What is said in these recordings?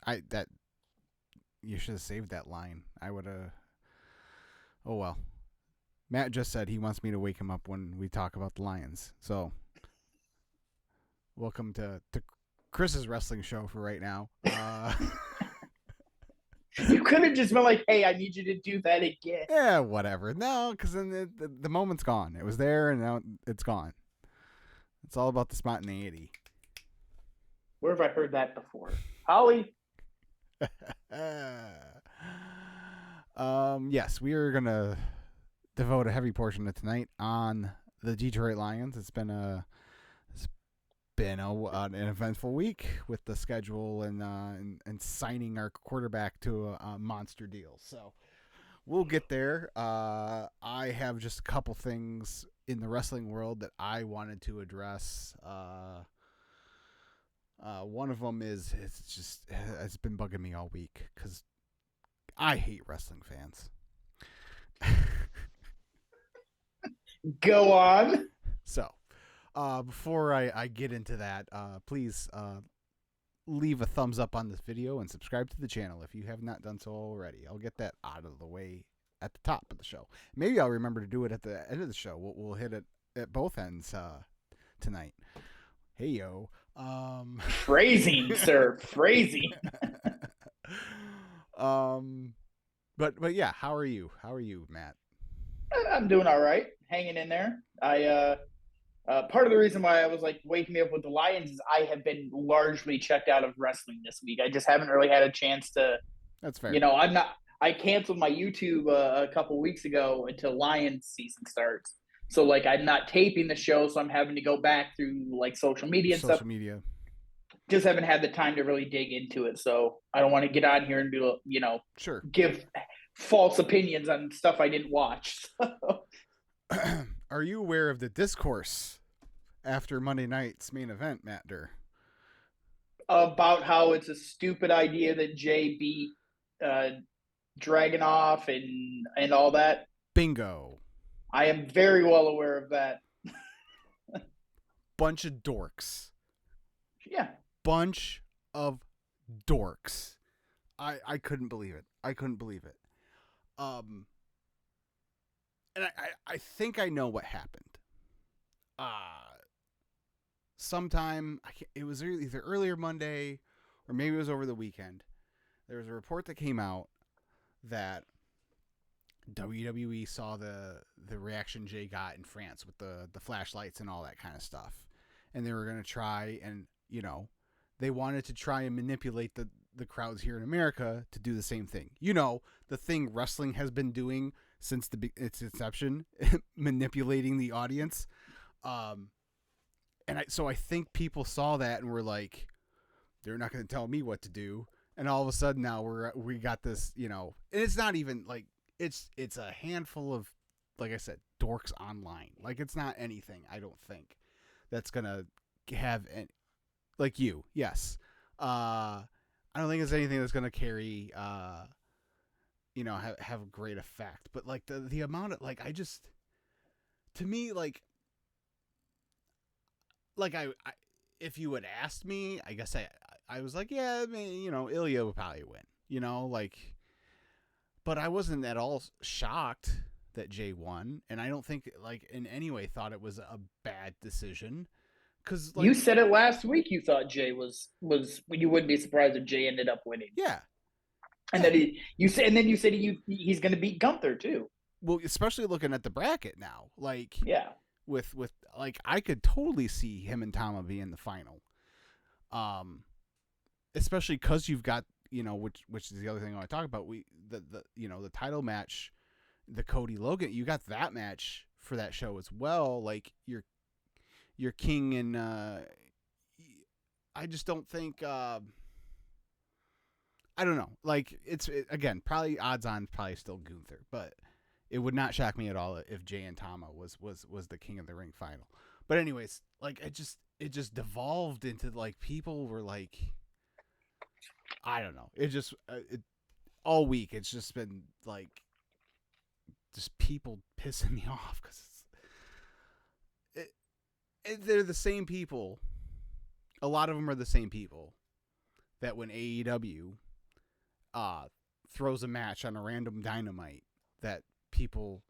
You should have saved that line. I would have. Oh well. Matt just said he wants me to wake him up when we talk about the Lions. So, welcome to Chris's wrestling show for right now. You could have just been like, "Hey, I need you to do that again." Yeah, whatever. No, because then the moment's gone. It was there, and now it's gone. It's all about the spontaneity. Where have I heard that before? Holly? Yes, we are gonna devote a heavy portion of tonight on the Detroit Lions. It's been an eventful week with the schedule and signing our quarterback to a monster deal. So we'll get there. I have just a couple things in the wrestling world that I wanted to address. One of them is it's been bugging me all week because I hate wrestling fans. Go on. So, before I get into that, please leave a thumbs up on this video and subscribe to the channel if you have not done so already. I'll get that out of the way at the top of the show. Maybe I'll remember to do it at the end of the show. We'll hit it at both ends tonight. Hey yo. Phrasing, sir. Phrasing. But yeah, how are you? How are you, Matt? I'm doing all right. Hanging in there. Part of the reason why I was like waking me up with the Lions is I have been largely checked out of wrestling this week. I just haven't really had a chance to. That's fair. I'm not. I canceled my YouTube a couple weeks ago until Lions season starts. So like I'm not taping the show, so I'm having to go back through like social media and stuff. Media. Just haven't had the time to really dig into it. So I don't want to get on here and do sure, give false opinions on stuff I didn't watch. Are you aware of the discourse after Monday night's main event, Matt Durr? About how it's a stupid idea that Jey beat Dragunov and all that. Bingo. I am very well aware of that. Bunch of dorks. Yeah. Bunch of dorks. I couldn't believe it. I couldn't believe it. And I think I know what happened. Sometime it was either earlier Monday or maybe it was over the weekend. There was a report that came out that WWE saw the reaction Jey got in France with the flashlights and all that kind of stuff, and they were going to try and they wanted to try and manipulate the crowds here in America to do the same thing. The thing wrestling has been doing since its inception, manipulating the audience. So I think people saw that and were like, they're not going to tell me what to do. And all of a sudden now we got this, and it's not even like it's a handful of, like I said, dorks online. Like it's not anything, I don't think, that's going to have like you. Yes. I don't think it's anything that's going to carry, have a great effect. But like the amount of to me, I if you had asked me, I guess I was like, yeah, I mean, Ilja would probably win, but I wasn't at all shocked that Jey won. And I don't think in any way thought it was a bad decision. Cause you said it last week. You thought Jey was you wouldn't be surprised if Jey ended up winning. Yeah. And then you said he's going to beat Gunther too. Well, especially looking at the bracket now, yeah, with I could totally see him and Tama being in the final. Especially because you've got which is the other thing I want to talk about. The title match, the Cody Logan, you got that match for that show as well. Like your King and I just don't think. I don't know. Again, probably odds on probably still Gunther, but it would not shock me at all if Jey and Tama was the King of the Ring final. But anyways, it just devolved into people were I don't know. It just all week it's just been just people pissing me off because they're the same people. A lot of them are the same people that when AEW throws a match on a random Dynamite that people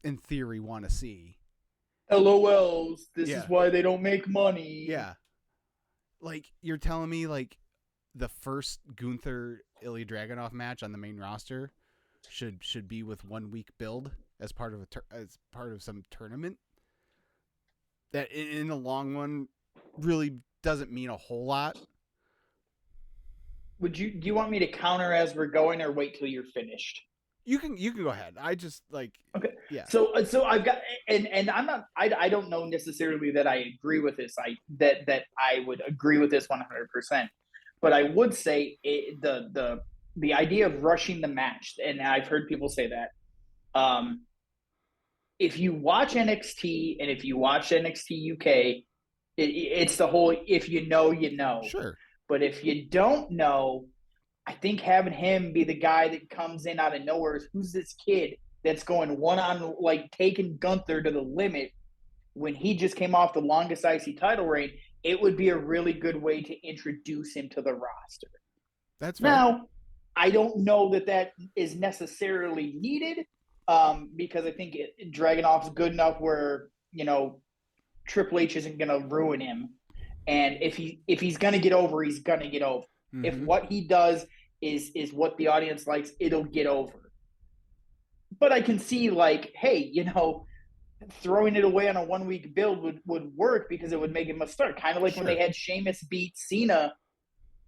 in theory want to see. LOLs, this is why they don't make money. Yeah. Like, you're telling me, like, the first Gunther Ilja Dragunov match on the main roster should be with 1 week build as part of some tournament that in the long run really doesn't mean a whole lot. Do you want me to counter as we're going, or wait till you're finished? You can go ahead. I just like okay. Yeah. So I've got and I'm not I don't know necessarily that I agree with this. That I would agree with this 100%. But I would say the idea of rushing the match, and I've heard people say that. If you watch NXT and if you watch NXT UK, it's the whole if you know, you know. Sure. But if you don't know, I think having him be the guy that comes in out of nowhere, who's this kid that's going one-on, like taking Gunther to the limit when he just came off the longest IC title reign, it would be a really good way to introduce him to the roster. That's fair. Now, I don't know that is necessarily needed because I think Dragunov's good enough where, Triple H isn't going to ruin him. And if he's going to get over, he's going to get over. Mm-hmm. If what he does is what the audience likes, it'll get over. But I can see, like, hey, throwing it away on a 1 week build would work because it would make him a star. Kind of like when they had Sheamus beat Cena,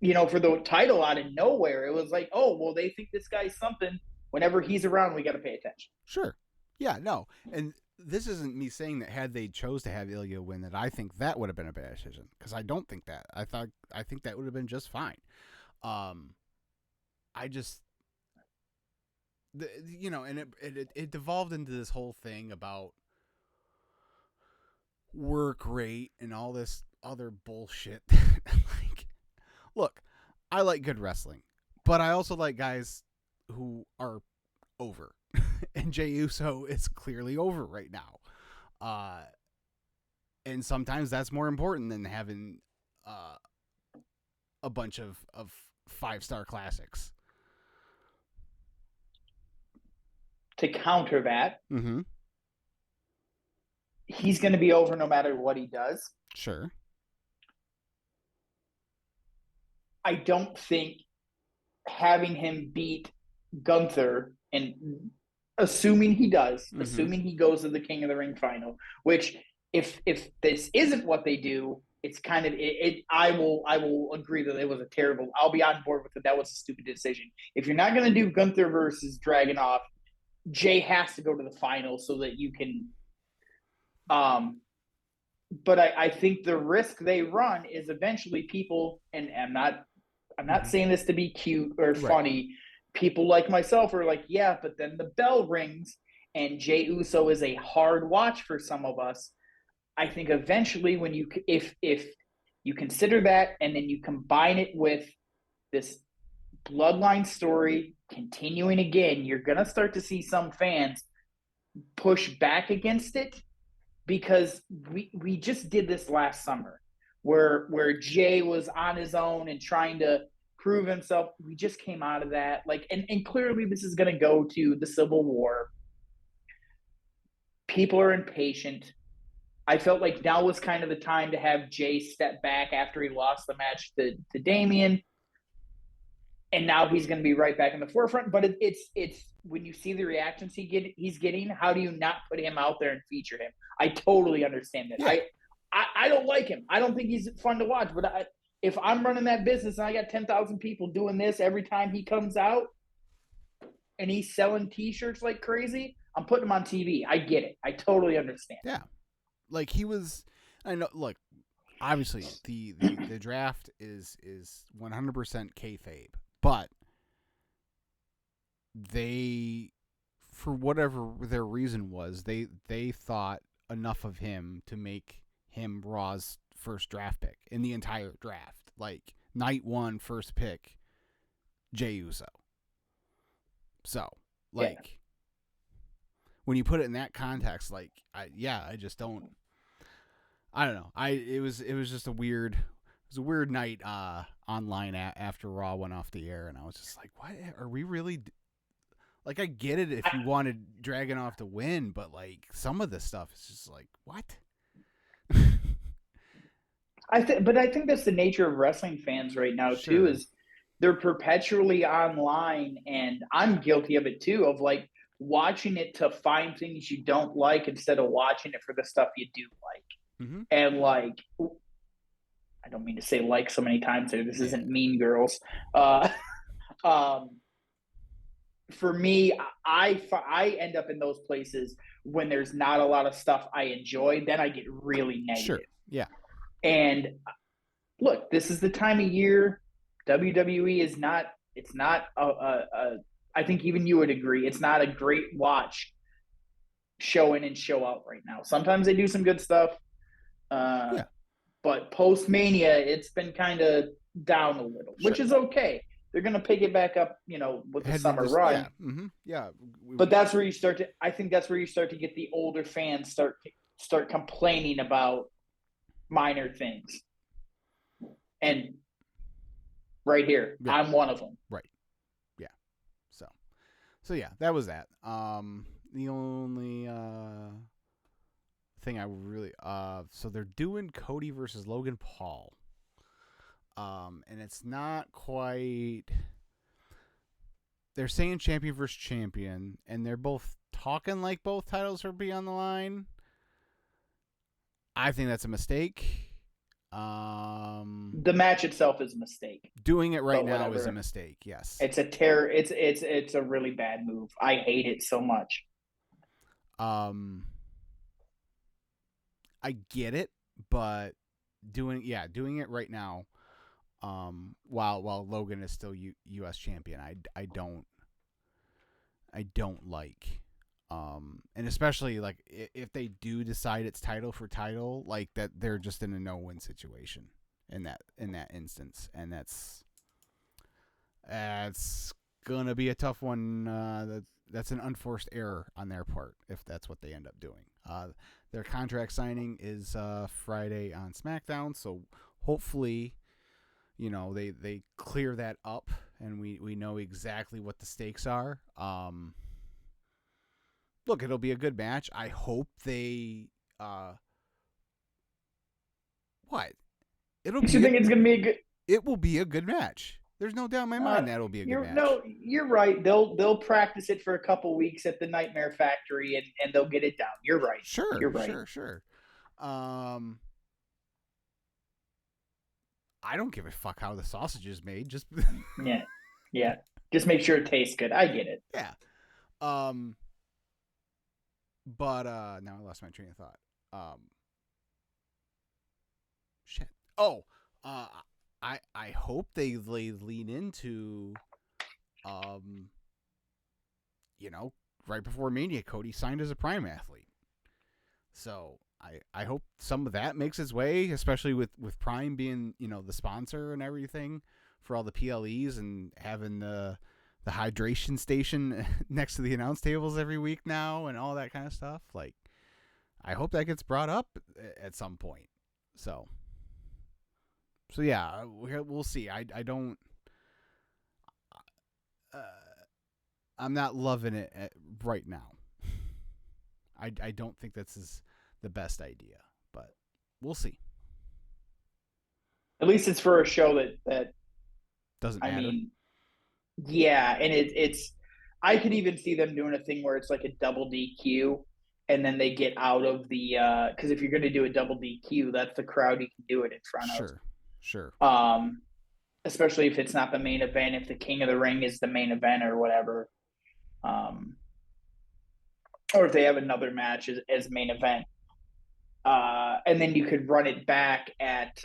for the title out of nowhere. It was like, oh, well, they think this guy's something. Whenever he's around, we got to pay attention. Sure. Yeah, no. And this isn't me saying that had they chose to have Ilja win, that I think that would have been a bad decision, because I don't think that. I think that would have been just fine. I just, and it devolved into this whole thing about work rate and all this other bullshit. Like, look, I like good wrestling, but I also like guys who are over. And Jey Uso is clearly over right now. And sometimes that's more important than having a bunch of 5-star classics. To counter that, mm-hmm. He's going to be over no matter what he does. Sure. I don't think having him beat Gunther, and assuming he does, mm-hmm. assuming he goes to the King of the Ring final, which if this isn't what they do, it's kind of it. I will agree that it was a terrible. I'll be on board with it. That was a stupid decision. If you're not going to do Gunther versus Dragunov, Jey has to go to the final so that you can. But I think the risk they run is eventually people, and I'm not mm-hmm. saying this to be cute or funny. People like myself are like, yeah, but then the bell rings and Jey Uso is a hard watch for some of us. I think eventually when if you consider that and then you combine it with this bloodline story continuing again, you're going to start to see some fans push back against it, because we just did this last summer where Jey was on his own and trying to prove himself. We just came out of that. Like, and clearly this is going to go to the Civil War. People are impatient. I felt like now was kind of the time to have Jey step back after he lost the match to Damian. And now he's going to be right back in the forefront. But it's when you see the reactions he's getting, how do you not put him out there and feature him? I totally understand that. Yeah. I don't like him. I don't think he's fun to watch. But if I'm running that business and I got 10,000 people doing this every time he comes out and he's selling T-shirts like crazy, I'm putting him on TV. I get it. I totally understand. Yeah. Like he was, I know, look, obviously the draft is 100% kayfabe, but they, for whatever their reason was, they thought enough of him to make him Raw's first draft pick in the entire draft. Like night 1 first pick, Jey Uso. So like when you put it in that context, like I just don't know. It was just a weird was a weird night online after Raw went off the air, and I was just like, what are we really like? I get it if you wanted Dragunov to win, but like some of this stuff is just like, what? But I think that's the nature of wrestling fans right now too, is they're perpetually online, and I'm guilty of it too, of like watching it to find things you don't like instead of watching it for the stuff you do like. Mm-hmm. And like, I don't mean to say like so many times there. This isn't Mean Girls. For me, I end up in those places when there's not a lot of stuff I enjoy. Then I get really negative. Sure. Yeah. And look, this is the time of year. WWE is not. It's not I think even you would agree. It's not a great watch show in and show out right now. Sometimes they do some good stuff. But post Mania, it's been kind of down a little, which is okay. They're going to pick it back up, with the summer run. Yeah. Mm-hmm. Yeah. But that's where you start to. I think that's where you start to get the older fans start complaining about minor things. And right here, I'm one of them. Right. Yeah. So yeah, that was that. The only thing I really so they're doing Cody versus Logan Paul. And it's not quite. They're saying champion versus champion, and they're both talking like both titles are be on the line. I think that's a mistake. The match itself is a mistake. Doing it right now is a mistake. Yes, it's a terror. It's a really bad move. I hate it so much. I get it, but doing it right now, while Logan is still U.S. champion, I don't like. And especially like if they do decide it's title for title, like that, they're just in a no-win situation in that instance, and that's gonna be a tough one. That's an unforced error on their part if that's what they end up doing. Their contract signing is Friday on SmackDown, so hopefully, they clear that up and we know exactly what the stakes are. Look, it'll be a good match. I hope they what? You think it's gonna be a good? It will be a good match. There's no doubt in my mind that'll be a good match. No, you're right. They'll practice it for a couple weeks at the Nightmare Factory and they'll get it down. You're right. Sure. You're right. Sure. I don't give a fuck how the sausage is made. Just yeah. Just make sure it tastes good. I get it. Yeah. But now I lost my train of thought. Shit. Oh, I hope they lean into, right before Mania, Cody signed as a Prime athlete. So I hope some of that makes its way, especially with Prime being, the sponsor and everything for all the PLEs and having the hydration station next to the announce tables every week now and all that kind of stuff. Like, I hope that gets brought up at some point. So yeah, we'll see. I don't. I'm not loving it right now. I don't think this the best idea, but we'll see. At least it's for a show that doesn't matter. I mean, yeah, and it's. I could even see them doing a thing where it's like a double DQ, and then they get out of the because if you're going to do a double DQ, that's the crowd you can do it in front of. Sure. Especially if it's not the main event, if the King of the Ring is the main event or whatever, or if they have another match as main event, and then you could run it back at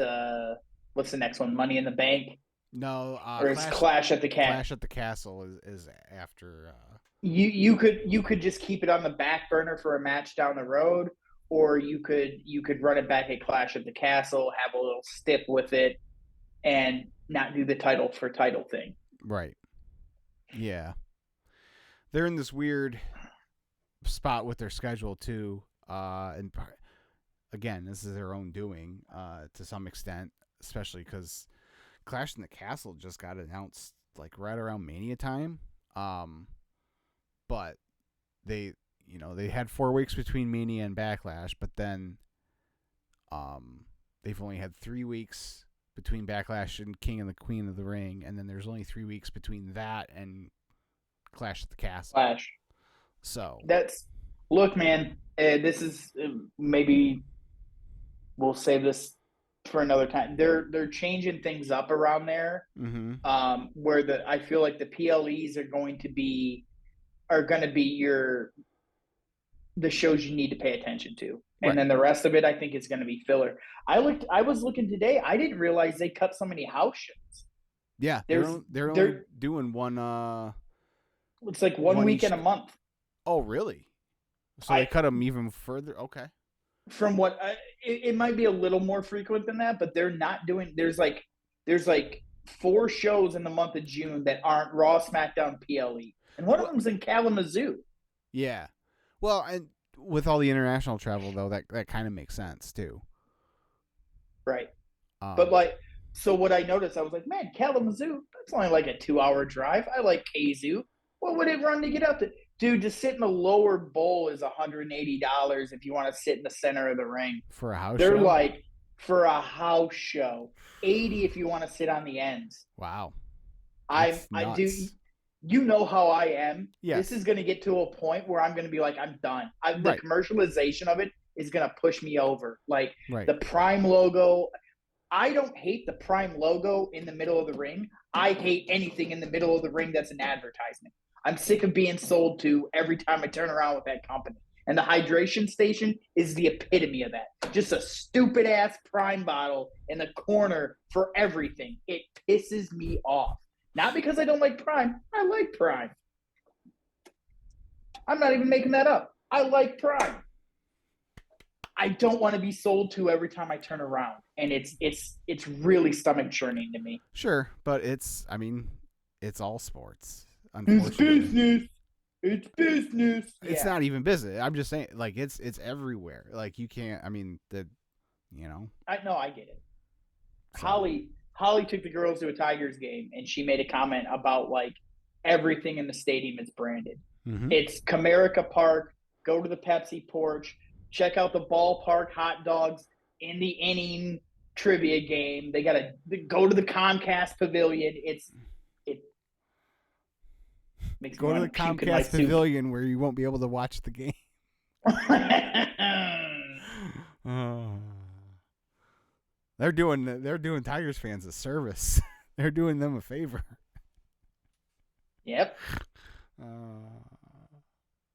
what's the next one? Money in the Bank. No, or it's Clash at the Castle. Clash at the Castle is after. You could just keep it on the back burner for a match down the road, or you could run it back at Clash at the Castle, have a little stip with it, and not do the title for title thing. Right. Yeah. They're in this weird spot with their schedule too, and again, this is their own doing to some extent. especially because Clash in the Castle just got announced like right around Mania time. But they had 4 weeks between Mania and Backlash, but then they've only had 3 weeks between Backlash and King and the Queen of the Ring, and then there's only 3 weeks between that and Clash at the Castle. Clash. So look, man. This is maybe we'll save this for another time. They're changing things up around there. Mm-hmm. Where I feel like the PLEs are going to be the shows you need to pay attention to. And Right. then the rest of it, I think, is going to be filler. I was looking today. I didn't realize they cut so many house shows. Yeah, they're only doing one. It's like one weekend a month. Oh, really? So they cut them even further. Okay. From what it might be a little more frequent than that, but they're not doing. There's like 4 shows in the month of June that aren't Raw, SmackDown, PLE, and one of them's in Kalamazoo. Yeah. Well, and with all the international travel, though, that kind of makes sense, too. Right. But, so what I noticed, I was like, man, Kalamazoo, that's only like a 2-hour drive. I like Kazoo. What would it run to get out there? Dude, to sit in the lower bowl is $180 if you want to sit in the center of the ring. For a house show? They're like, for a house show. $80 if you want to sit on the ends. Wow. I do. You know how I am. Yes. This is going to get to a point where I'm going to be like, I'm done. The Right. commercialization of it is going to push me over. Like Right. the Prime logo. I don't hate the Prime logo in the middle of the ring. I hate anything in the middle of the ring that's an advertisement. I'm sick of being sold to every time I turn around with that company. And the hydration station is the epitome of that. Just a stupid ass Prime bottle in the corner for everything. It pisses me off. Not because I don't like Prime. I like Prime. I'm not even making that up. I like Prime. I don't want to be sold to every time I turn around. And it's really stomach churning to me. Sure, but it's all sports. Unfortunately. It's business. It's business. It's not even business. I'm just saying, like, it's everywhere. Like, you can't. I get it. So. Holly took the girls to a Tigers game, and she made a comment about like everything in the stadium is branded. Mm-hmm. It's Comerica Park. Go to the Pepsi porch. Check out the ballpark hot dogs in the inning trivia game. They got to go to the Comcast Pavilion. It makes go to the Comcast Pavilion where you won't be able to watch the game. They're doing Tigers fans a service. They're doing them a favor. Yep.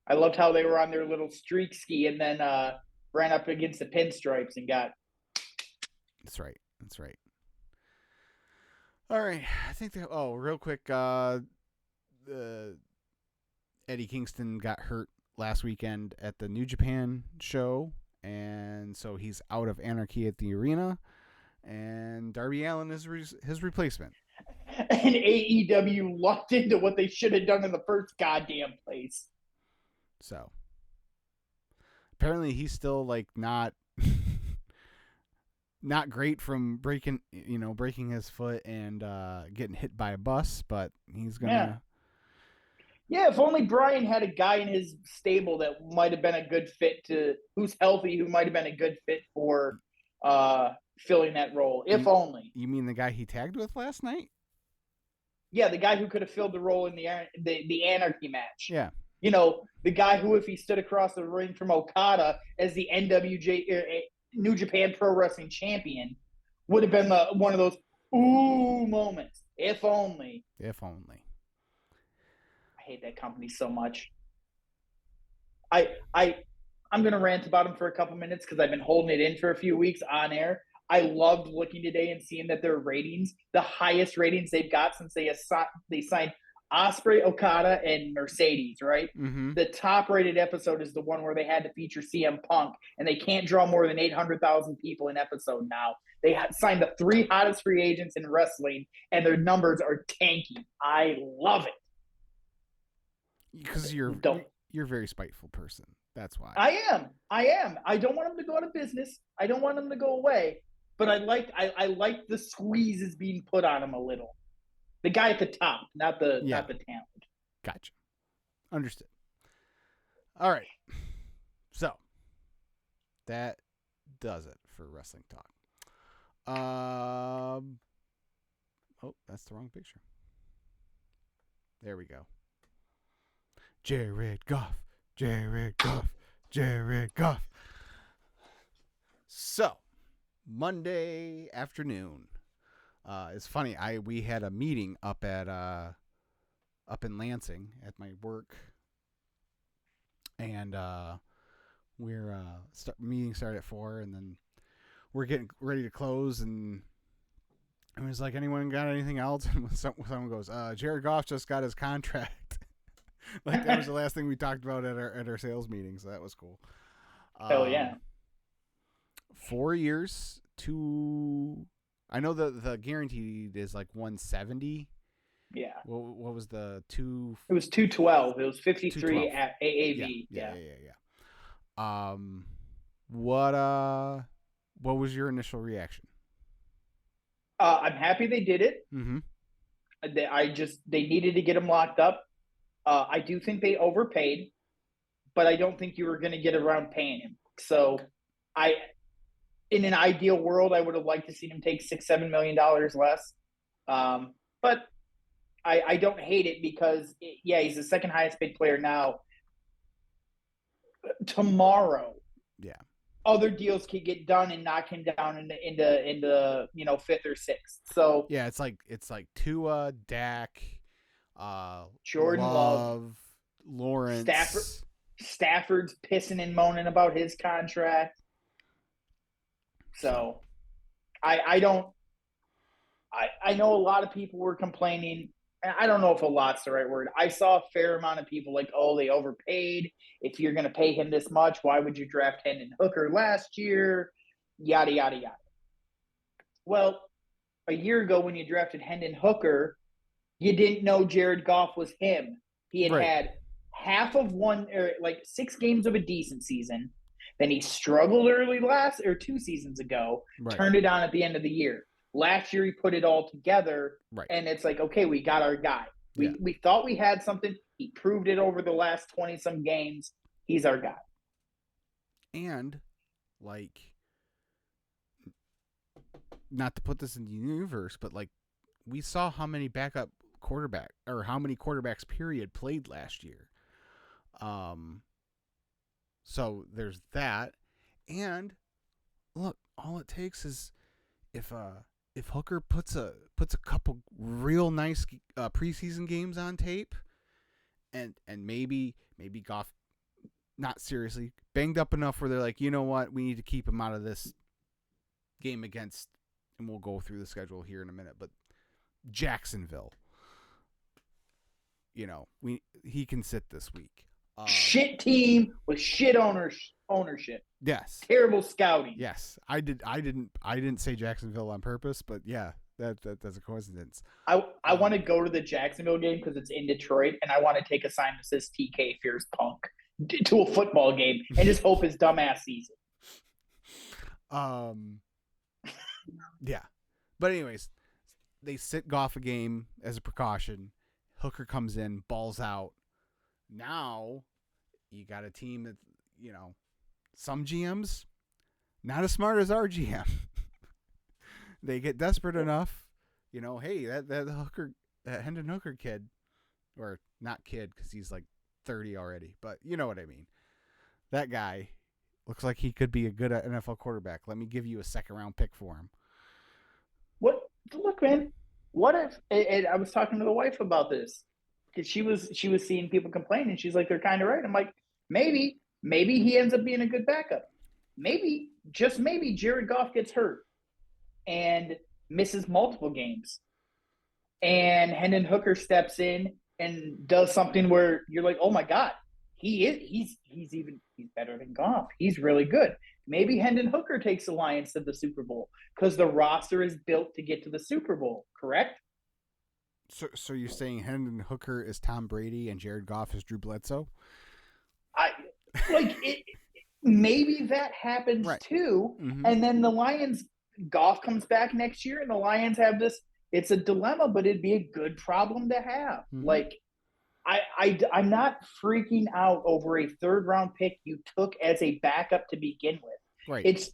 I loved how they were on their little streak ski and then ran up against the pinstripes and got. That's right. All right. I think real quick, Eddie Kingston got hurt last weekend at the New Japan show, and so he's out of Anarchy at the Arena, and Darby Allin is his replacement. And AEW locked into what they should have done in the first goddamn place. So apparently he's still like not great from breaking his foot and getting hit by a bus, but he's gonna. Yeah, if only Brian had a guy in his stable that might have been a good fit who's healthy, who might have been a good fit for filling that role. If only. You mean the guy he tagged with last night? Yeah, the guy who could have filled the role in the Anarchy match. Yeah. You know, the guy who, if he stood across the ring from Okada as the New Japan Pro Wrestling Champion, would have been one of those ooh moments. If only. If only. I hate that company so much. I'm going to rant about them for a couple minutes because I've been holding it in for a few weeks on air. I loved looking today and seeing that their ratings, the highest ratings they've got since they signed Ospreay, Okada, and Mercedes, right? Mm-hmm. The top-rated episode is the one where they had to feature CM Punk, and they can't draw more than 800,000 people an episode now. They signed the 3 hottest free agents in wrestling, and their numbers are tanky. I love it. Because you're a very spiteful person. That's why. I am. I don't want them to go out of business. I don't want them to go away. but I like the squeeze is being put on him a little. The guy at the top, not the talent. Gotcha. Understood. All right. So that does it for wrestling talk. Oh, that's the wrong picture. There we go. Jared Goff. So, Monday afternoon. It's funny. We had a meeting up in Lansing at my work, and meeting started at 4:00, and then we're getting ready to close, and it was like, anyone got anything else? And someone goes, Jared Goff just got his contract. Like, that was the last thing we talked about at our sales meeting, so that was cool. Hell yeah. 4 years, I know the guaranteed is like 170. Yeah. What was the two? It was 212. It was 53 at AAV. Yeah. What was your initial reaction? I'm happy they did it. Mm-hmm. They needed to get him locked up. I do think they overpaid, but I don't think you were going to get around paying him. So in an ideal world, I would have liked to see him take $6-7 million less. But I don't hate it because, he's the second highest paid player now. Tomorrow, other deals can get done and knock him down into fifth or sixth. So it's like Tua, Dak, Jordan Love, Lawrence, Stafford's pissing and moaning about his contract. So I know a lot of people were complaining. I don't know if a lot's the right word. I saw a fair amount of people like, oh, they overpaid. If you're going to pay him this much, why would you draft Hendon Hooker last year? Yada, yada, yada. Well, a year ago when you drafted Hendon Hooker, you didn't know Jared Goff was him. He had half of 6 games of a decent season. Then he struggled early 2 seasons ago, turned it on at the end of the year. Last year, he put it all together, and it's like, okay, we got our guy. We thought we had something. He proved it over the last 20-some games. He's our guy. And, not to put this in the universe, but, we saw how many quarterbacks, period, played last year. So there's that. And, look, all it takes is if Hooker puts a couple real nice preseason games on tape, and maybe Goff, not seriously, banged up enough where they're like, you know what, we need to keep him out of this game against, and we'll go through the schedule here in a minute, but Jacksonville, he can sit this week. Shit team with shit ownership. Yes. Terrible scouting. Yes. I didn't say Jacksonville on purpose, but yeah, that's a coincidence. I want to go to the Jacksonville game because it's in Detroit, and I want to take a sign that says TK fears Punk to a football game and just hope his dumbass sees it. Yeah. But anyways, they sit Goff a game as a precaution. Hooker comes in, balls out. Now you got a team that, some GMs not as smart as our GM. They get desperate enough, hey, that Hendon Hooker kid, or not kid because he's like 30 already, but you know what I mean. That guy looks like he could be a good NFL quarterback. Let me give you a second-round pick for him. Look, man, what if? And I was talking to the wife about this because she was seeing people complain, and she's like, they're kind of right. I'm like, maybe he ends up being a good backup. Maybe, just maybe, Jared Goff gets hurt and misses multiple games, and Hendon Hooker steps in and does something where you're like, oh my God, he's better than Goff. He's really good. Maybe Hendon Hooker takes the Lions to the Super Bowl because the roster is built to get to the Super Bowl, correct? So you're saying Hendon Hooker is Tom Brady and Jared Goff is Drew Bledsoe? Maybe that happens too. Mm-hmm. And then the Lions Goff comes back next year and the Lions have this. It's a dilemma, but it'd be a good problem to have. Mhm. Like, I'm not freaking out over a third-round pick you took as a backup to begin with. Right.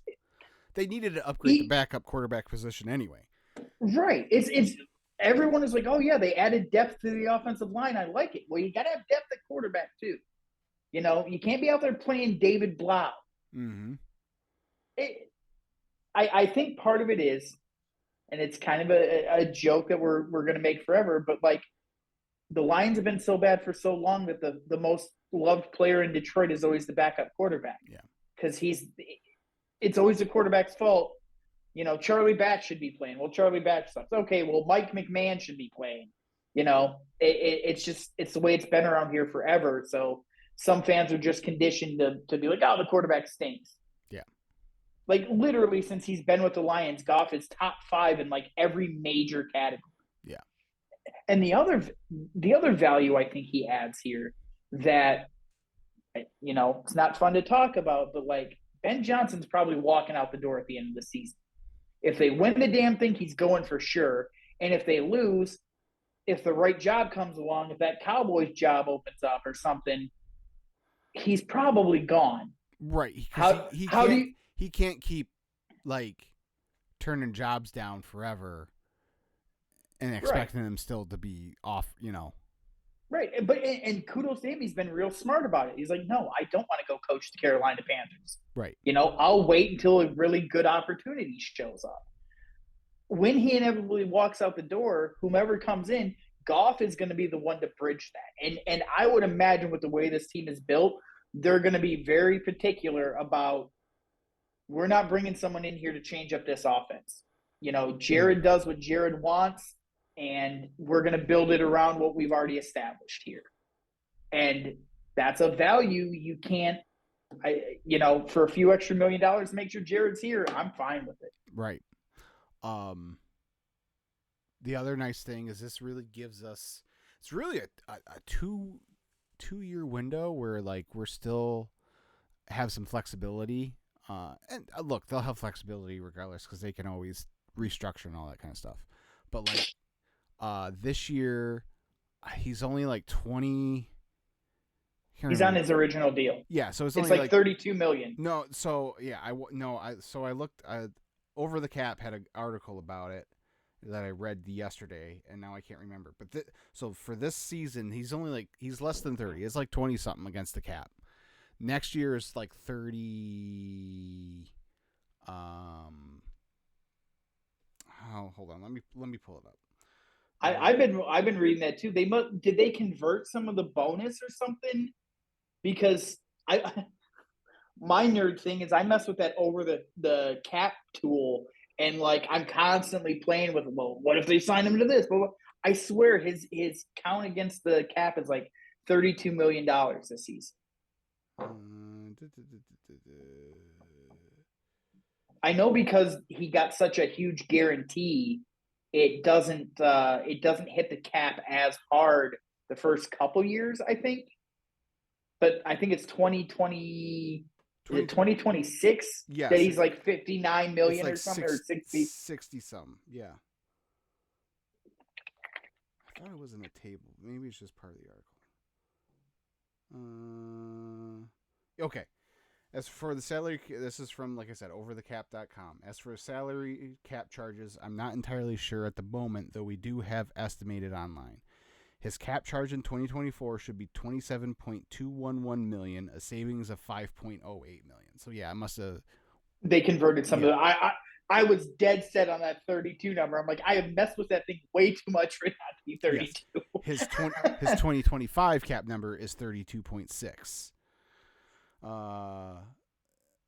They needed to upgrade the backup quarterback position anyway. Right. It's everyone is like, oh yeah, they added depth to the offensive line. I like it. Well, you got to have depth at quarterback too. You know, you can't be out there playing David Blau. Mm-hmm. I think part of it is, and it's kind of a joke that we're going to make forever, but like the Lions have been so bad for so long that the most loved player in Detroit is always the backup quarterback. Yeah. Because it's always the quarterback's fault. You know, Charlie Batch should be playing. Well, Charlie Batch sucks. Okay, well, Mike McMahon should be playing. You know, it's the way it's been around here forever. So some fans are just conditioned to be like, oh, the quarterback stinks. Yeah. Like literally since he's been with the Lions, Goff is top 5 in like every major category. Yeah. And the other value I think he adds here that, you know, it's not fun to talk about, but like Ben Johnson's probably walking out the door at the end of the season. If they win the damn thing, he's going for sure. And if they lose, if the right job comes along, if that Cowboys job opens up or something, he's probably gone. Right. He can't keep like turning jobs down forever and expecting them still to be off, you know. Right. But and kudos to him, he's been real smart about it. He's like, no, I don't want to go coach the Carolina Panthers. Right. You know, I'll wait until a really good opportunity shows up. When he inevitably walks out the door, whomever comes in, Goff is going to be the one to bridge that. And I would imagine with the way this team is built, they're going to be very particular about, we're not bringing someone in here to change up this offense. You know, Jared does what Jared wants, and we're going to build it around what we've already established here. And that's a value you can't, you know, for a few extra $1 million, make sure Jared's here. I'm fine with it. Right. The other nice thing is this really gives us, it's really a 2-year window where like we're still have some flexibility. And look, they'll have flexibility regardless because they can always restructure and all that kind of stuff. But like this year, he's only like 20. He's on his original deal. Yeah, so it's only like $32 million. No, so yeah, I looked. Over the Cap had an article about it that I read yesterday, and now I can't remember. But so for this season, he's less than 30. It's like 20 something against the cap. Next year is like 30. Hold on. Let me pull it up. I've been reading that too. Did they convert some of the bonus or something? Because my nerd thing is I mess with that over the cap tool, and like I'm constantly playing with, well, what if they sign him to this? But I swear his count against the cap is like $32 million this season. I know because he got such a huge guarantee, it doesn't hit the cap as hard the first couple years, I think. But I think it's 2026 that he's like 59 million like or something, or 60 something. Yeah. I thought it was in the table. Maybe it's just part of the article. Okay. As for the salary, this is from, like I said, overthecap.com. As for salary cap charges, I'm not entirely sure at the moment, though we do have estimated online. His cap charge in 2024 should be $27.211 million, a savings of $5.08 million. So yeah, I must have. They converted some of it. I was dead set on that 32 number. I'm like, I have messed with that thing way too much for it not to be 32. Yes. His 2025 cap number is 32.6.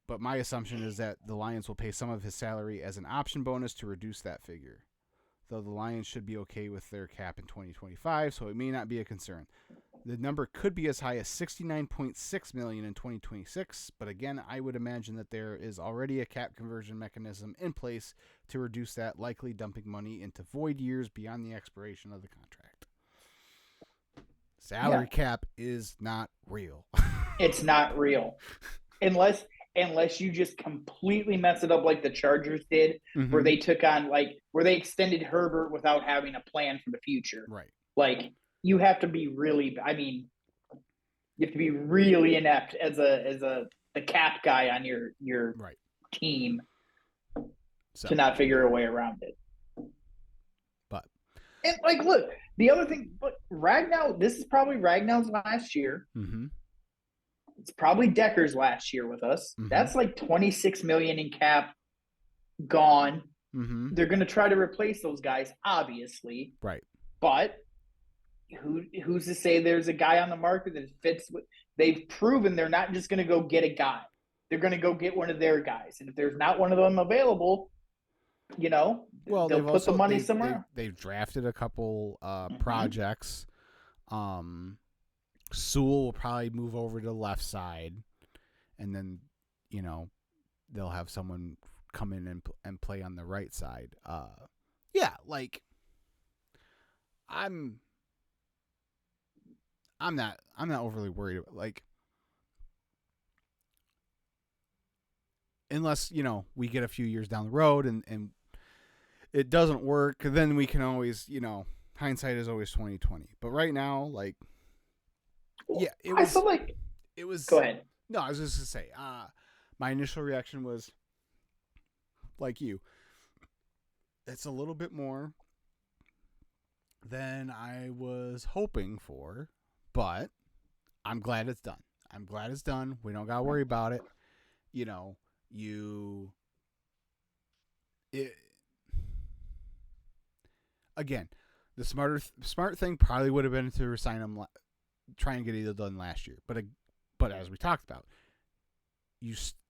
But my assumption is that the Lions will pay some of his salary as an option bonus to reduce that figure. Though the Lions should be okay with their cap in 2025, so it may not be a concern. The number could be as high as $69.6 million in 2026, but again, I would imagine that there is already a cap conversion mechanism in place to reduce that, likely dumping money into void years beyond the expiration of the contract. Salary cap is not real. It's not real. Unless unless you just completely mess it up like the Chargers did, where they took on where they extended Herbert without having a plan for the future. Right. Like you have to be really, I mean, you have to be really inept as the cap guy on your right. team to not figure a way around it. But and like, look, the other thing, but Ragnow, this is probably Ragnow's last year. Mm-hmm. It's probably Decker's last year with us. Mm-hmm. That's like $26 million in cap gone. Mm-hmm. They're going to try to replace those guys, obviously. Right. But who's to say there's a guy on the market that fits? They've proven they're not just going to go get a guy. They're going to go get one of their guys. And if there's not one of them available, well, they'll put the money somewhere. They've drafted a couple projects. Sewell will probably move over to the left side, and then they'll have someone come in and play on the right side. Yeah, like I'm not overly worried about, like, unless we get a few years down the road and it doesn't work, then we can always, hindsight is always 20/20. But right now, like, yeah, it was. I feel like it was. Go ahead. No, I was just gonna say. My initial reaction was, like you, it's a little bit more than I was hoping for, but I'm glad it's done. We don't gotta worry about it. Again, the smart thing probably would have been to resign him, try and get it done last year. But as we talked about,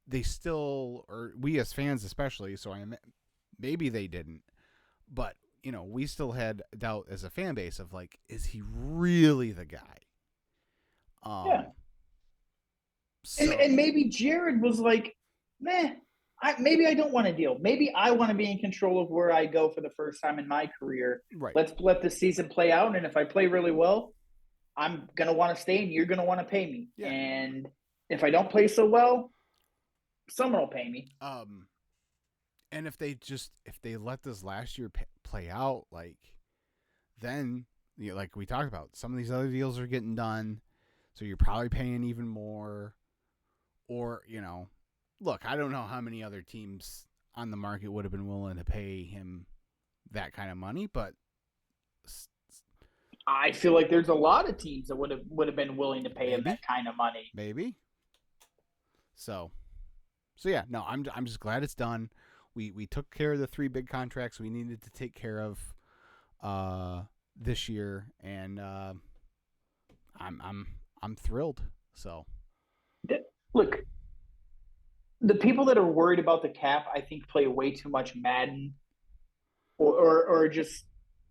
they still, or we as fans especially, so maybe they didn't, but we still had doubt as a fan base of, like, is he really the guy? Yeah. So. And maybe Jared was like, meh. Maybe I don't want to deal. Maybe I want to be in control of where I go for the first time in my career. Right. Let's let the season play out, and if I play really well, I'm going to want to stay, and you're going to want to pay me. Yeah. And if I don't play so well, someone will pay me. And if they let this last year play out, like, then, like we talked about, some of these other deals are getting done, so you're probably paying even more. Or, look, I don't know how many other teams on the market would have been willing to pay him that kind of money, but I feel like there's a lot of teams that would have been willing to pay him that kind of money. Maybe. So yeah, no, I'm just glad it's done. We took care of the 3 big contracts we needed to take care of this year, and I'm thrilled. So look, the people that are worried about the cap, I think, play way too much Madden, or just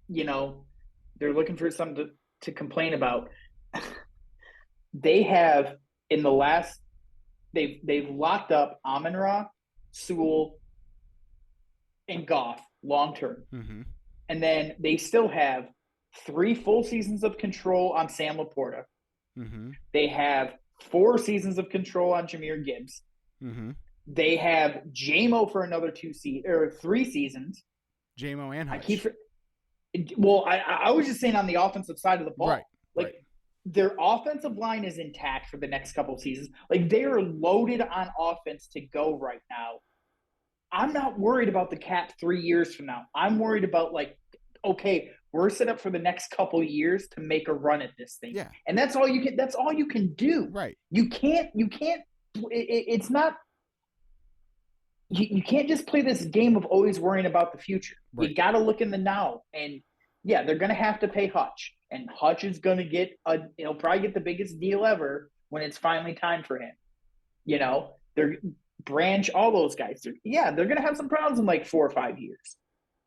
they're looking for something to complain about. They have in the last they've locked up Amon-Ra, Sewell, and Goff long term, and then they still have 3 full seasons of control on Sam Laporta. They have 4 seasons of control on Jahmyr Gibbs. They have JMO for another 3 seasons. JMO and Hutch. I was just saying on the offensive side of the ball. Right. Like, their offensive line is intact for the next couple of seasons. Like, they are loaded on offense to go right now. I'm not worried about the cap 3 years from now. I'm worried about, like, okay, we're set up for the next couple of years to make a run at this thing. Yeah. And that's all you can do. Right. You can't it's not you can't just play this game of always worrying about the future. Right. You got to look in the now. And yeah, they're going to have to pay Hutch, and Hutch is going to he'll probably get the biggest deal ever when it's finally time for him. They're Branch, all those guys. They're going to have some problems in like 4 or 5 years.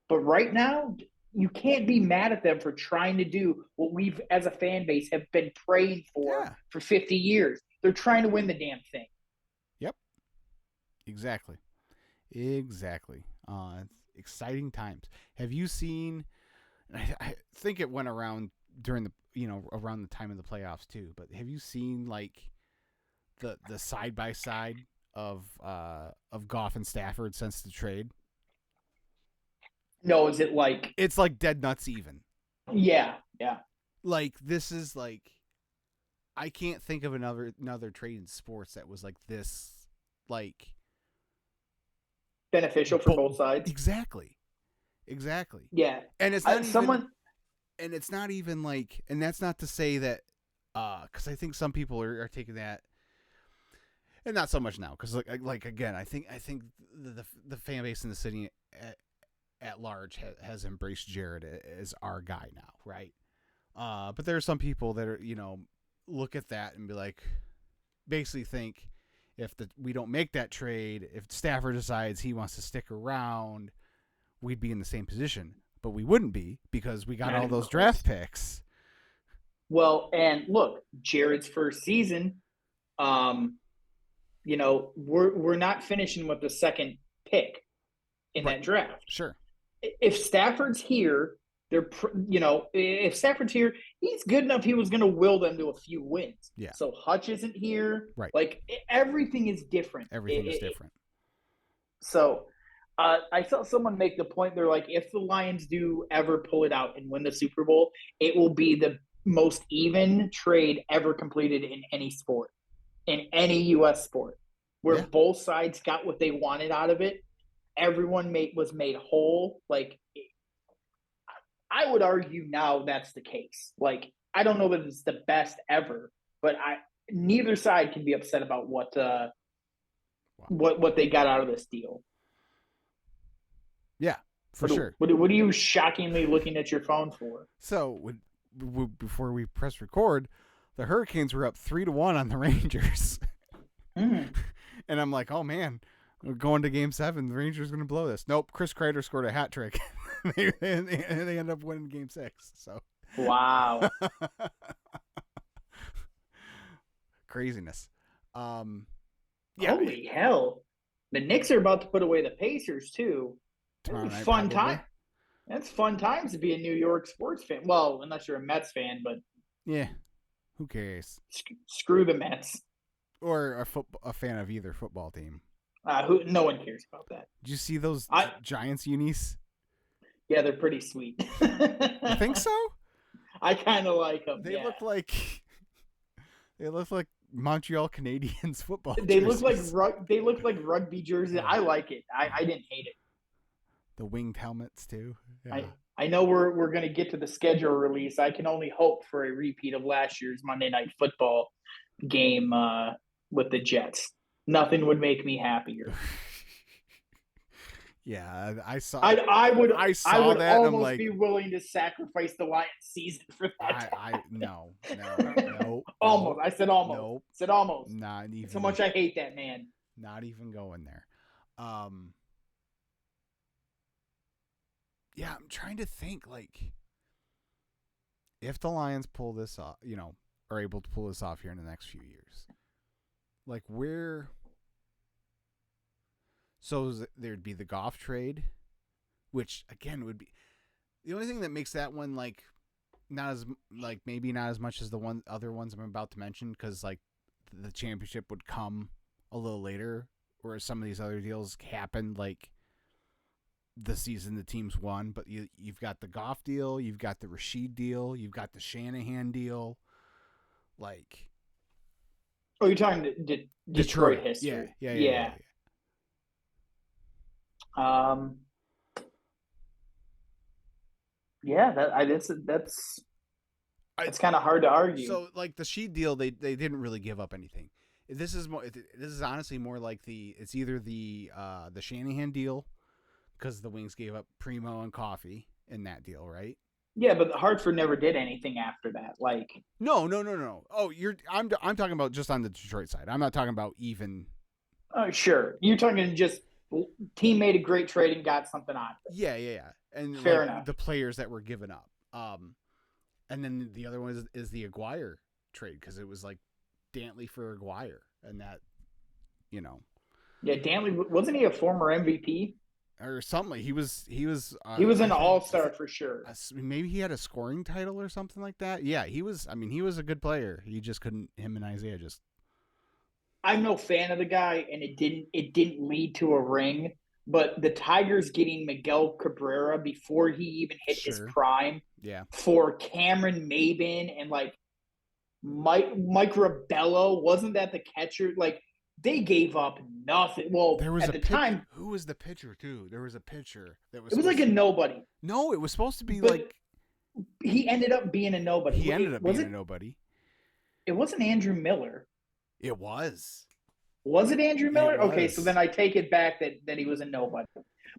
But right now, you can't be mad at them for trying to do what we've, as a fan base, have been praying for 50 years. They're trying to win the damn thing. Yep. Exactly. It's exciting times. Have you seen, I think it went around during around the time of the playoffs too, but have you seen, like, the side by side Goff and Stafford since the trade? No, is it like It's like dead nuts even. Yeah. Like this is like I can't think of another trade in sports that was like this like beneficial for both sides. Exactly. Yeah. And it's not and it's not even like, and that's not to say that because I think some people are taking that, and not so much now because like again I think the fan base in the city at large has embraced Jared as our guy now, right? But there are some people that are look at that and be like, basically think if we don't make that trade, if Stafford decides he wants to stick around, we'd be in the same position. But we wouldn't be because we got all those draft picks. Well, and look, Jared's first season, we're not finishing with the second pick in that draft. Sure. If Stafford's here, if Stafford's here, he's good enough. He was going to will them to a few wins. Yeah. So Hutch isn't here. Right. Like everything is different. Everything is different. So I saw someone make the point. They're like, if the Lions do ever pull it out and win the Super Bowl, it will be the most even trade ever completed in any sport, in any U.S. sport, where both sides got what they wanted out of it. Everyone was made whole. Like, I would argue now that's the case. Like, I don't know that it's the best ever, but neither side can be upset about what they got out of this deal. Yeah, for sure. What are you shockingly looking at your phone for? So before we press record, the Hurricanes were up 3-1 on the Rangers. And I'm like, oh man, we're going to Game 7. The Rangers are going to blow this. Nope, Chris Kreider scored a hat trick. they end up winning Game 6. So wow, craziness. Holy hell! The Knicks are about to put away the Pacers too. Fun time. That's fun times to be a New York sports fan. Well, unless you're a Mets fan, but yeah, who cares? Screw the Mets. Or a fan of either football team. No one cares about that. Did you see those Giants unis? Yeah, they're pretty sweet. You think so? I kind of like them. They look like Montreal Canadiens football. They jerseys. look like rugby jerseys. Yeah. I like it. I didn't hate it. The winged helmets too. Yeah. I know we're going to get to the schedule release. I can only hope for a repeat of last year's Monday Night Football game with the Jets. Nothing would make me happier. Yeah, I saw. I would that. Almost I'm like, be willing to sacrifice the Lions season for that. No. Almost. I said almost. Nope. Said almost. Not even. That's how much I hate that man. Not even going there. Yeah, I'm trying to think, like, if the Lions pull this off, are able to pull this off here in the next few years, like where. So there'd be the Goff trade, which again would be the only thing that makes that one like maybe not as much as the other ones I'm about to mention, because like the championship would come a little later, whereas some of these other deals happened like the season the teams won. But you've got the Goff deal, you've got the Rashid deal, you've got the Shanahan deal. Like, oh, you're talking Detroit history. Yeah. That's kind of hard to argue. So, like the Sheed deal, they didn't really give up anything. This is honestly more like it's either the Shanahan deal, because the Wings gave up Primo and Coffee in that deal, right? Yeah, but Hartford never did anything after that. Like, no. Oh, I'm talking about just on the Detroit side. I'm not talking about even. Oh, sure. You're talking just team made a great trade and got something out of it. Yeah. And fair enough. The players that were given up. And then the other one is the Aguirre trade, because it was like Dantley for Aguirre, and that, Yeah, Dantley, wasn't he a former MVP? Or something. He was an all-star for sure. Maybe he had a scoring title or something like that. Yeah, he was. I mean, he was a good player. He just couldn't. Him and Isaiah just. I'm no fan of the guy, and it didn't lead to a ring. But the Tigers getting Miguel Cabrera before he even hit his Sure. prime Yeah. for Cameron Maben and like Mike Rabello, wasn't that the catcher? Like they gave up nothing. Well, There was at a the pitch. time, Who was the pitcher too? There was a pitcher that was it was supposed like a to. nobody, No, it was supposed to be but like he ended up being a nobody. he ended up Was being a it? nobody. It wasn't Andrew Miller. It was. Was it Andrew It Miller? Okay, so then was. I take it back that he was a nobody.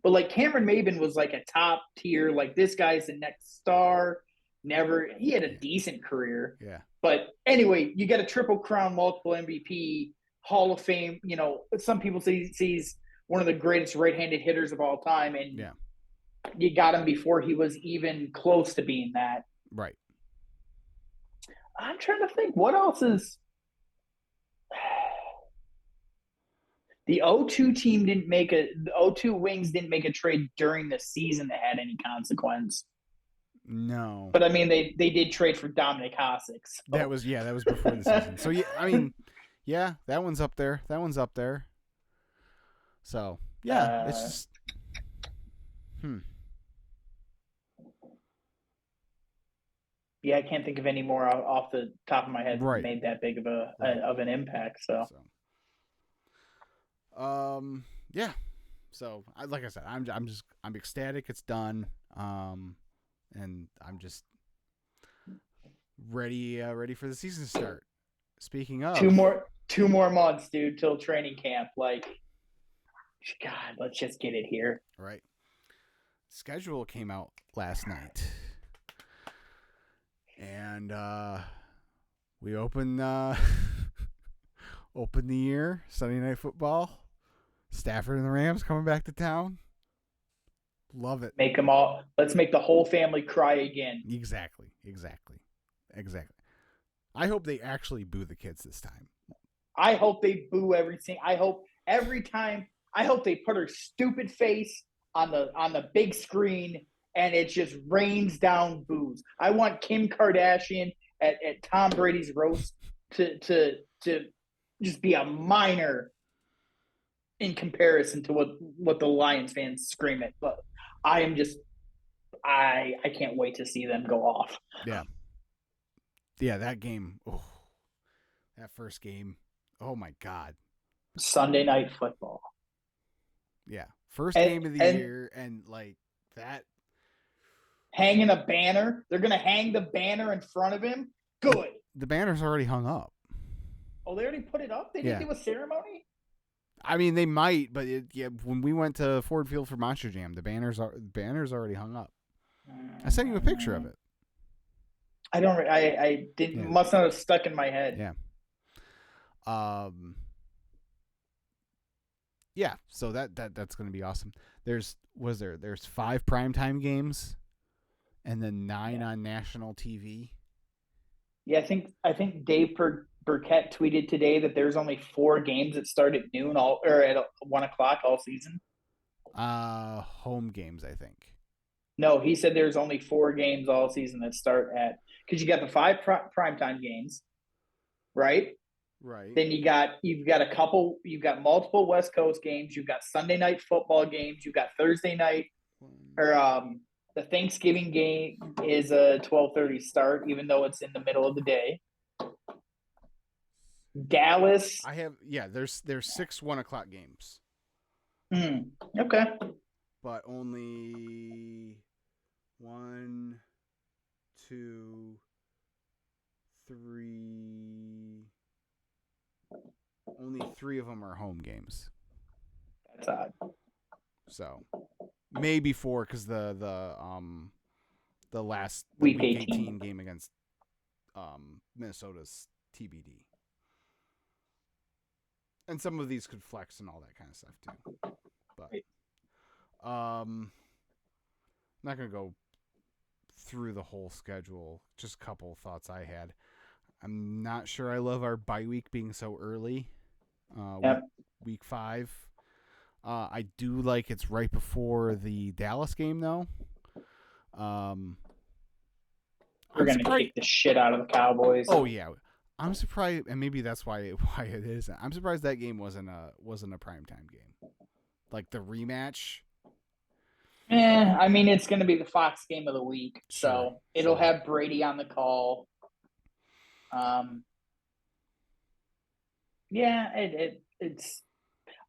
But like Cameron Maben was like a top tier, like this guy's the next star. Never he had a Yeah. decent career. Yeah. But anyway, you got a triple crown, multiple MVP, Hall of Fame. Some people say he's one of the greatest right-handed hitters of all time, and Yeah. you got him before he was even close to being that. Right. I'm trying to think what else is. The O2 team didn't make the O2 Wings didn't make a trade during the season that had any consequence. No. But I mean, they did trade for Dominic Hasek. So. That was before the season. So yeah, I mean, yeah, that one's up there. That one's up there. So yeah, it's just Yeah, I can't think of any more off the top of my head Right. that made that big of an impact. So. Yeah. So like I said, I'm ecstatic. It's done. And I'm just ready for the season to start. Speaking of two more months, dude, till training camp. Like, God, let's just get it here. Right. Schedule came out last night, and we open open the year Sunday Night Football. Stafford and the Rams coming back to town. Love it. Make them all. Let's make the whole family cry again. Exactly. I hope they actually boo the kids this time. I hope they boo everything. I hope every time. I hope they put her stupid face on the big screen and it just rains down boos. I want Kim Kardashian at Tom Brady's roast to just be a minor in comparison to what the Lions fans scream at. But I am just I can't wait to see them go off. Yeah. Yeah, that game. Oh, that first game. Oh my God. Sunday Night Football. Yeah. First game of the year, and like that. Hanging a banner. They're going to hang the banner in front of him. Good. The banner's already hung up. Oh, they already put it up? They didn't do a ceremony? I mean, they might, but when we went to Ford Field for Monster Jam, the banner's already hung up. I sent you a picture of it. I didn't. Yeah. Must not have stuck in my head. Yeah. Yeah. So that's going to be awesome. There's 5 primetime games, and then 9 on national TV. Yeah, I think Dave Burkett tweeted today that there's only 4 games that start at noon or at 1:00 all season. Home games, I think. No, he said there's only 4 games all season that start at, because you got the 5 primetime games, right? Right. Then you've got multiple West Coast games. You've got Sunday night football games. You've got Thursday night, or the Thanksgiving game is a 12:30 start, even though it's in the middle of the day. Dallas. There's 6 1:00 games. Okay. But only 1, 2, 3. Only 3 of them are home games. That's odd. So maybe 4 because the last week 18 game against Minnesota's TBD. And some of these could flex and all that kind of stuff too. But I'm not gonna go through the whole schedule. Just a couple of thoughts I had. I'm not sure I love our bye week being so early. Week 5. I do like it's right before the Dallas game though. We're gonna kick the shit out of the Cowboys. Oh yeah, I'm surprised, and maybe that's why it isn't. I'm surprised that game wasn't a primetime game. Like the rematch. I mean, it's going to be the Fox game of the week, so it'll sure. have Brady on the call. Yeah, it's.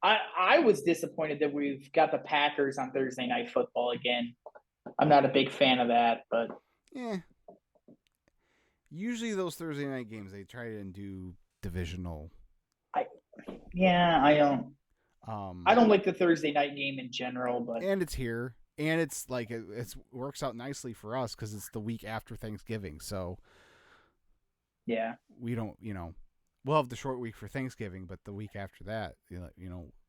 I was disappointed that we've got the Packers on Thursday Night Football again. I'm not a big fan of that, but yeah. Usually those Thursday night games they try to do divisional. I don't. I don't like the Thursday night game in general, but and it's here, and it's like it works out nicely for us because it's the week after Thanksgiving. So yeah, we don't, we'll have the short week for Thanksgiving, but the week after that,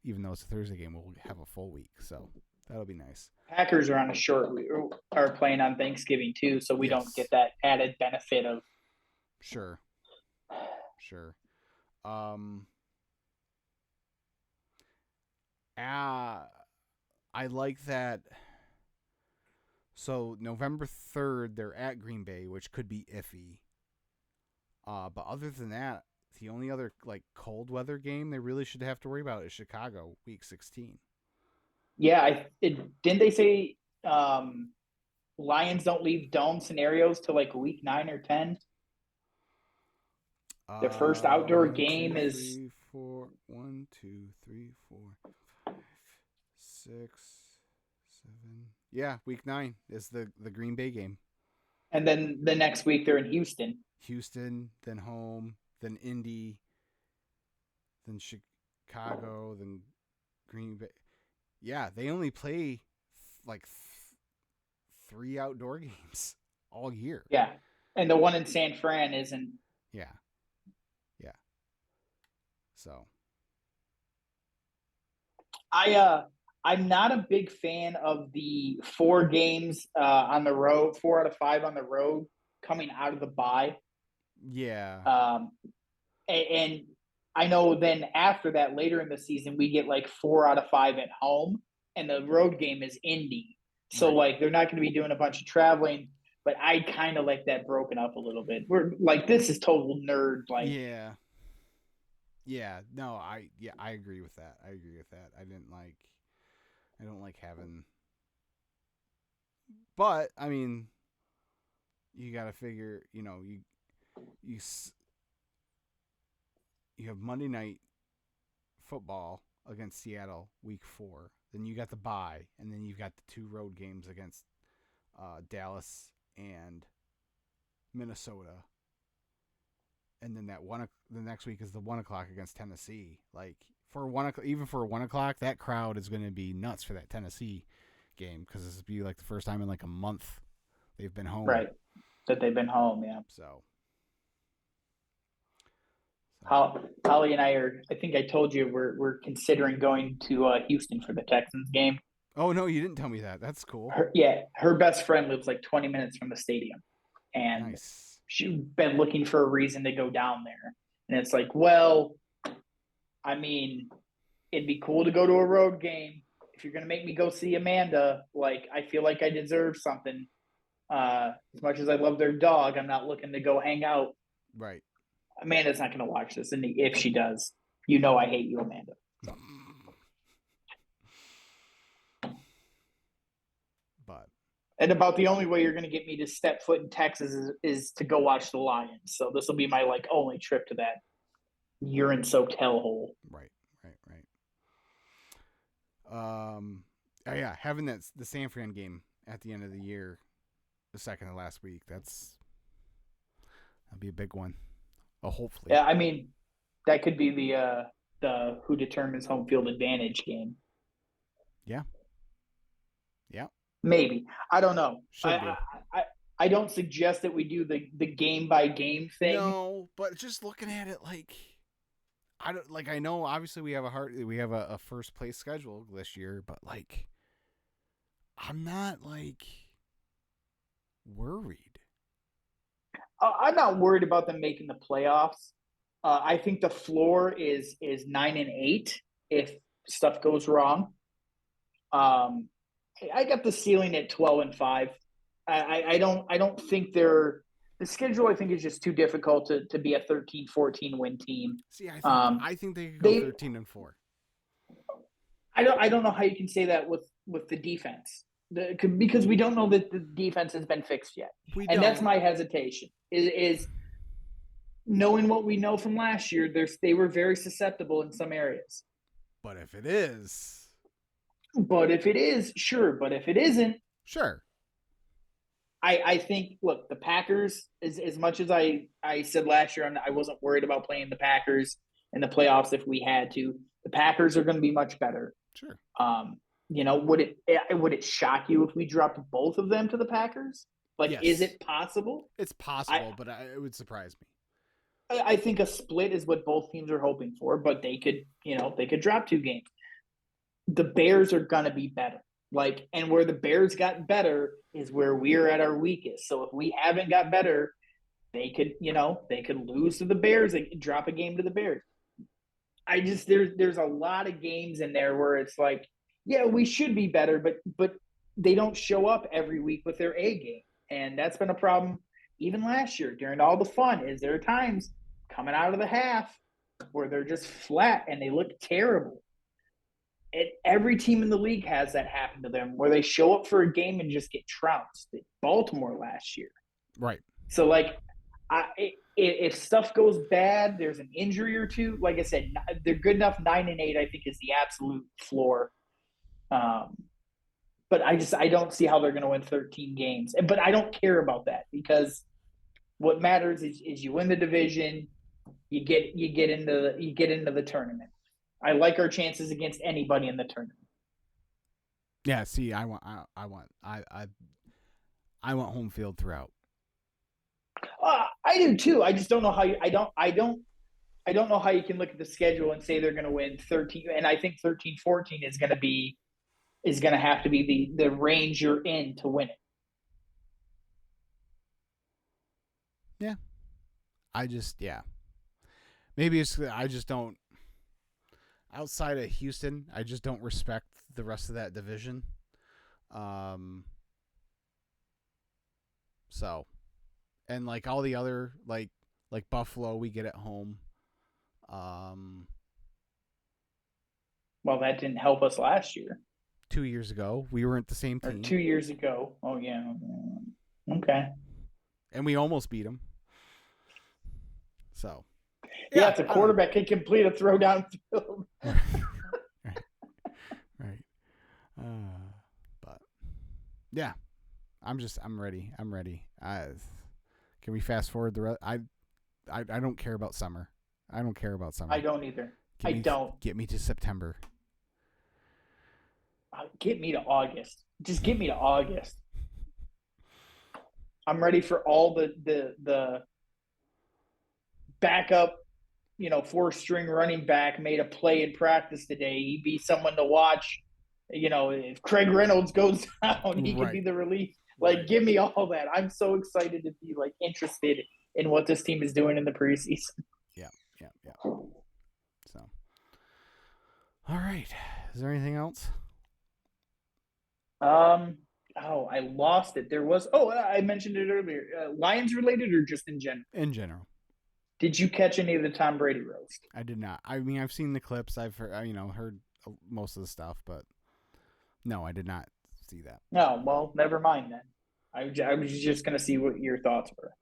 even though it's a Thursday game, we'll have a full week. So that'll be nice. Packers are on a short are playing on Thanksgiving too, so we don't get that added benefit of. Sure. I like that. So November 3rd, they're at Green Bay, which could be iffy. But other than that, the only other like cold weather game they really should have to worry about is Chicago, Week 16. Yeah, didn't they say Lions don't leave dome scenarios till like week 9 or 10? Their first outdoor game is 1, 2, 3, 4, 5, 6, 7. Yeah, week 9 is the Green Bay game. And then the next week they're in Houston. Then home, then Indy, then Chicago, then Green Bay. Yeah, they only play like 3 outdoor games all year. Yeah, and the one in San Fran isn't. Yeah. So I'm not a big fan of the 4 games on the road, 4 out of 5 on the road coming out of the bye. Yeah. And I know then after that, later in the season, we get like 4 out of 5 at home, and the road game is Indy. So like they're not going to be doing a bunch of traveling, but I kind of like that broken up a little bit. We're like, this is total nerd. Like, yeah. No, I agree with that. I don't like having. But I mean, you got to figure. You have Monday night football against Seattle, week 4. Then you got the bye, and then you've got the 2 road games against Dallas and Minnesota. And then the next week is the 1:00 against Tennessee. Like for 1:00, even for 1:00, that crowd is going to be nuts for that Tennessee game because this will be like the first time in like a month they've been home. Right, that they've been home. Yeah. So Holly and I are. I think I told you we're considering going to Houston for the Texans game. Oh no, you didn't tell me that. That's cool. Her best friend lives like 20 minutes from the stadium, and nice. She's been looking for a reason to go down there. And it's like, well, I mean, it'd be cool to go to a road game. If you're going to make me go see Amanda, like, I feel like I deserve something. As much as I love their dog, I'm not looking to go hang out. Right. Amanda's not going to watch this. And if she does, I hate you, Amanda. So. And about the only way you're going to get me to step foot in Texas is to go watch the Lions. So this will be my like only trip to that urine-soaked hellhole. Right. Yeah, having the San Fran game at the end of the year, the second to last week, that'll be a big one. Hopefully. Yeah, I mean, that could be the who determines home field advantage game. Yeah. Maybe. I don't know. I don't suggest that we do the game by game thing. No, but just looking at it, like I know obviously we have a first place schedule this year, but like I'm not like worried. I'm not worried about them making the playoffs. I think the floor is 9-8 if stuff goes wrong. I got the ceiling at 12-5. I don't think they're The schedule, I think, is just too difficult to be a 13-14 win team. See, I think they could go 13-4. I don't know how you can say that with the defense, because we don't know that the defense has been fixed yet. That's my hesitation. Is knowing what we know from last year, they were very susceptible in some areas. But if it is, sure. But if it isn't, sure. I think, look, the Packers, as much as I said last year, I wasn't worried about playing the Packers in the playoffs if we had to. The Packers are going to be much better. Sure. Would it shock you if we dropped both of them to the Packers? Like, yes. Is it possible? It's possible, but it would surprise me. I think a split is what both teams are hoping for, but they could drop 2 games. The Bears are going to be better. And where the Bears got better is where we're at our weakest. So if we haven't got better, they could lose to the Bears and drop a game to the Bears. There's a lot of games in there where it's like, yeah, we should be better, but they don't show up every week with their A game. And that's been a problem even last year during all the fun. Is there times coming out of the half where they're just flat and they look terrible. Every team in the league has that happen to them where they show up for a game and just get trounced. Baltimore last year. Right. So, if stuff goes bad, there's an injury or two. Like I said, they're good enough. 9-8, I think, is the absolute floor. But I don't see how they're going to win 13 games. But I don't care about that because what matters is you win the division, you get into the tournament. I like our chances against anybody in the tournament. Yeah, see, I want home field throughout. I do too. I just don't know how you. I don't know how you can look at the schedule and say they're going to win 13. And I think 13-14 is going to have to be the range you're in to win it. Yeah, maybe I just don't. Outside of Houston, I just don't respect the rest of that division. So, and all the other like Buffalo, we get at home. Well, that didn't help us last year. 2 years ago, we weren't the same team. Or 2 years ago. Oh yeah. Okay. And we almost beat them. So. Yeah, it's a quarterback can complete a throw down field. Right. But yeah, I'm ready. Can we fast forward the rest? I don't care about summer. I don't don't either. Get me to September. Get me to August. Just get me to August. I'm ready for all the backup, 4-string running back made a play in practice today. He'd be someone to watch. If Craig Reynolds goes down, he could be the relief. Give me all that. I'm so excited to be interested in what this team is doing in the preseason. Yeah. So, all right. Is there anything else? I lost it. There was. I mentioned it earlier. Lions related or just in general? In general. Did you catch any of the Tom Brady roast? I did not. I mean, I've seen the clips. I've heard most of the stuff, but no, I did not see that. No, well, never mind then. I was just gonna see what your thoughts were.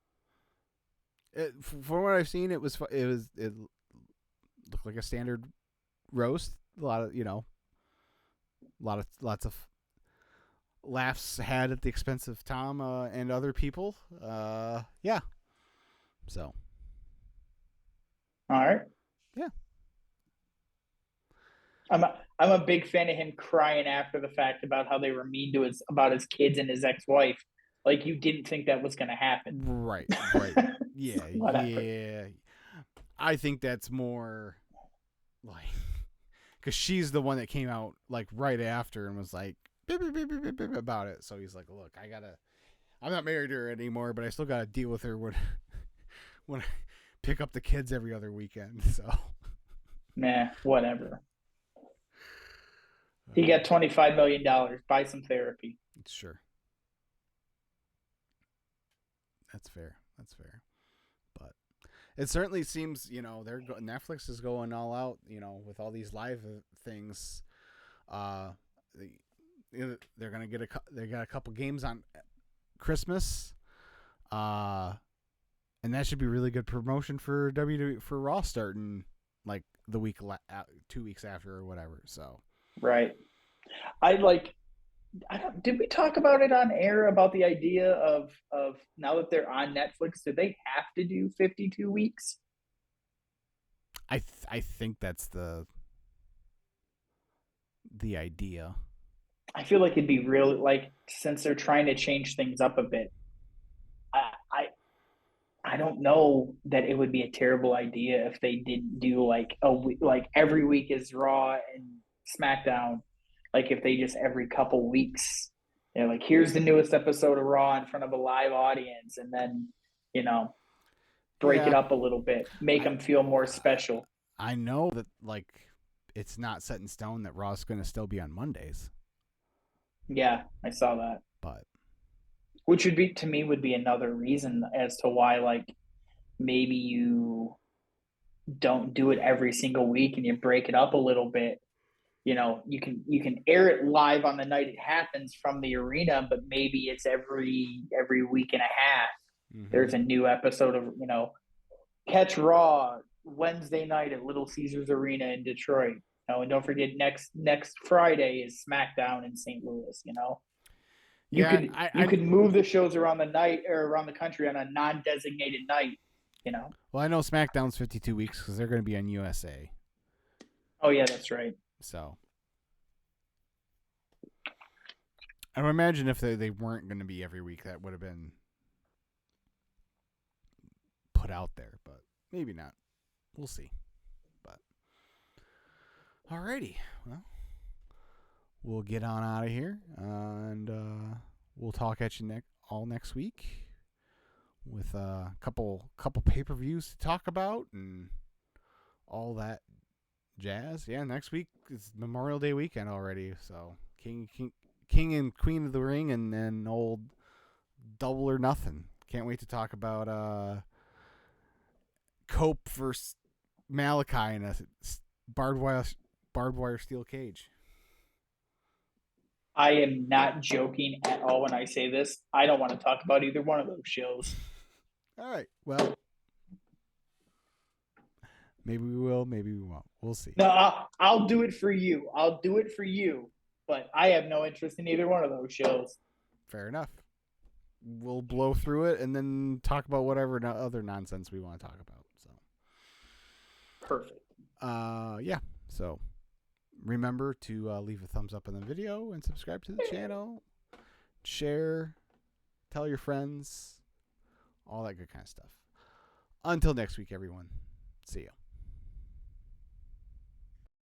From what I've seen, it looked like a standard roast. A lot of lots of laughs had at the expense of Tom and other people. Yeah. So. All right. Yeah. I'm a big fan of him crying after the fact about how they were mean to about his kids and his ex-wife. You didn't think that was going to happen. Right. Yeah. Yeah. I think that's more because she's the one that came out right after and was like beep, beep, beep, beep, beep, about it. So he's like, look, I'm not married to her anymore, but I still got to deal with her when I pick up the kids every other weekend. So, nah, whatever. He got $25 million. Buy some therapy. Sure. That's fair. That's fair. But it certainly seems, Netflix is going all out, with all these live things. They're gonna they got a couple games on Christmas, and that should be really good promotion for WWE for Raw starting like the week 2 weeks after or whatever. So Right. Did we talk about it on air about the idea of now that they're on Netflix, do they have to do 52 weeks? I think that's the idea. I feel like it'd be really like since they're trying to change things up a bit. I don't know that it would be a terrible idea if they didn't do like a week, like every week is Raw and SmackDown. Like if they just every couple weeks, like here's the newest episode of Raw in front of a live audience, and then break it up a little bit, make them feel more special. I know that like it's not set in stone that Raw's going to still be on Mondays. Yeah, I saw that. But which would be another reason as to why like maybe you don't do it every single week and you break it up a little bit. You can air it live on the night it happens from the arena, but maybe it's every week and a half. Mm-hmm. There's a new episode of catch Raw Wednesday night at Little Caesars Arena in Detroit. And don't forget next Friday is SmackDown in St. Louis. You could move the shows around the night or around the country on a non-designated night. Well, I know SmackDown's 52 weeks because they're going to be on USA. Oh yeah, that's right. So I would imagine if they weren't going to be every week, that would have been put out there, but maybe not. We'll see. But alrighty, well, we'll get on out of here, and we'll talk at you all next week with a couple pay-per-views to talk about and all that jazz. Yeah, next week is Memorial Day weekend already, so King and Queen of the Ring, and then old Double or Nothing. Can't wait to talk about Cope versus Malachi in a barbed wire steel cage. I am not joking at all when I say this. I don't want to talk about either one of those shows. All right. Well, maybe we will. Maybe we won't. We'll see. No, I'll do it for you. But I have no interest in either one of those shows. Fair enough. We'll blow through it and then talk about whatever other nonsense we want to talk about. So perfect. Yeah. So remember to leave a thumbs up on the video and subscribe to the channel. Share. Tell your friends. All that good kind of stuff. Until next week, everyone. See ya.